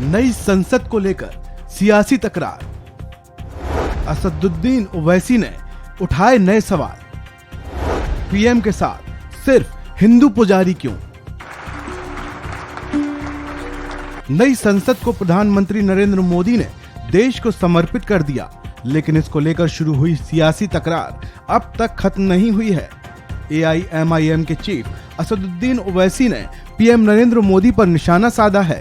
नई संसद को लेकर सियासी तकरार। असदुद्दीन ओवैसी ने उठाए नए सवाल। पीएम के साथ सिर्फ हिंदू पुजारी क्यों? नई संसद को प्रधानमंत्री नरेंद्र मोदी ने देश को समर्पित कर दिया, लेकिन इसको लेकर शुरू हुई सियासी तकरार अब तक खत्म नहीं हुई है। AIMIM के चीफ असदुद्दीन ओवैसी ने पीएम नरेंद्र मोदी पर निशाना साधा है।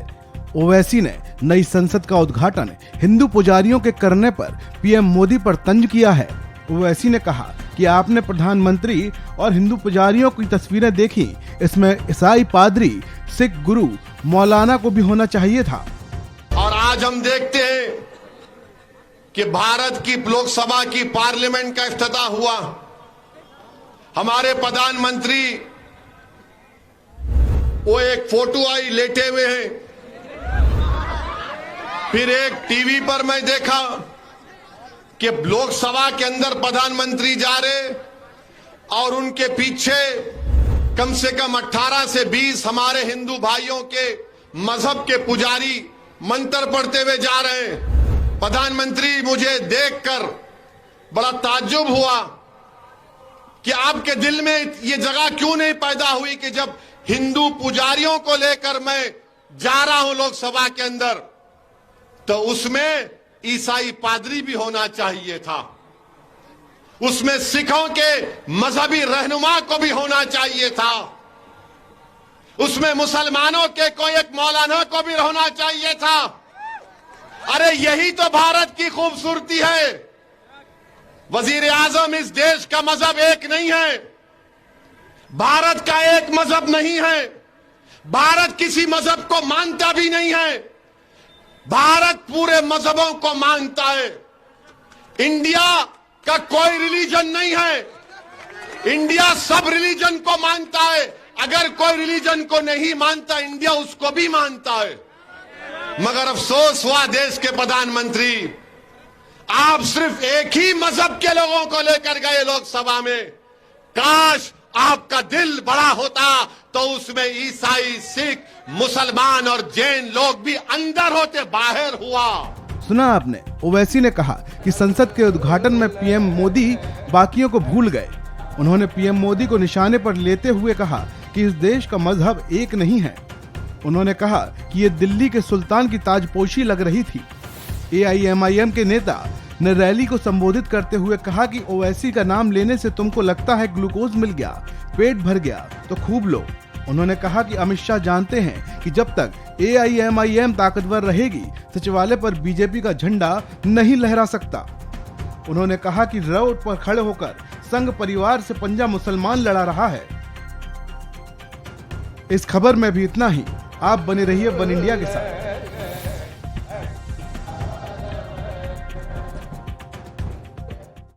ओवैसी ने नई संसद का उद्घाटन हिंदू पुजारियों के करने पर पीएम मोदी पर तंज किया है। ओवैसी ने कहा कि आपने प्रधानमंत्री और हिंदू पुजारियों की तस्वीरें देखी, इसमें ईसाई पादरी, सिख गुरु, मौलाना को भी होना चाहिए था। और आज हम देखते हैं कि भारत की लोकसभा की पार्लियामेंट का इफ्तिताह हुआ। हमारे प्रधानमंत्री वो एक फोटो आई लेटे हुए हैं, फिर एक टीवी पर मैं देखा कि लोकसभा के अंदर प्रधानमंत्री जा रहे और उनके पीछे कम से कम 18 से 20 हमारे हिंदू भाइयों के मजहब के पुजारी मंत्र पढ़ते हुए जा रहे हैं। प्रधानमंत्री, मुझे देखकर बड़ा ताज्जुब हुआ कि आपके दिल में ये जगह क्यों नहीं पैदा हुई कि जब हिंदू पुजारियों को लेकर मैं जा रहा हूं लोकसभा के अंदर, तो उसमें ईसाई पादरी भी होना चाहिए था, उसमें सिखों के मजहबी रहनुमा को भी होना चाहिए था, उसमें मुसलमानों के कोई एक मौलाना को भी होना चाहिए था। अरे यही तो भारत की खूबसूरती है। वजीर आजम, इस देश का मजहब एक नहीं है, भारत का एक मजहब नहीं है, भारत किसी मजहब को मानता भी नहीं है, भारत पूरे मजहबों को मानता है। इंडिया का कोई रिलीजन नहीं है, इंडिया सब रिलीजन को मानता है। अगर कोई रिलीजन को नहीं मानता, इंडिया उसको भी मानता है। मगर अफसोस हुआ देश के प्रधानमंत्री, आप सिर्फ एक ही मजहब के लोगों को लेकर गए लोकसभा में। काश आपका दिल बड़ा होता तो उसमें ईसाई, सिख, मुसलमान और जैन लोग भी अंदर होते, बाहर हुआ। सुना आपने, ओवैसी ने कहा कि संसद के उद्घाटन में पीएम मोदी बाकियों को भूल गए। उन्होंने पीएम मोदी को निशाने पर लेते हुए कहा कि इस देश का मजहब एक नहीं है। उन्होंने कहा कि ये दिल्ली के सुल्तान की ताजपोशी लग रही थी। AIMIM के नेता ने रैली को संबोधित करते हुए कहा कि ओवैसी का नाम लेने से तुमको लगता है ग्लूकोज मिल गया, पेट भर गया तो खूब लो। उन्होंने कहा कि अमित शाह जानते हैं कि जब तक AIMIM ताकतवर रहेगी, सचिवालय पर बीजेपी का झंडा नहीं लहरा सकता। उन्होंने कहा कि रोड पर खड़े होकर संघ परिवार से पंजा मुसलमान लड़ा रहा है। इस खबर में भी इतना ही। आप बने रहिए वन इंडिया के साथ।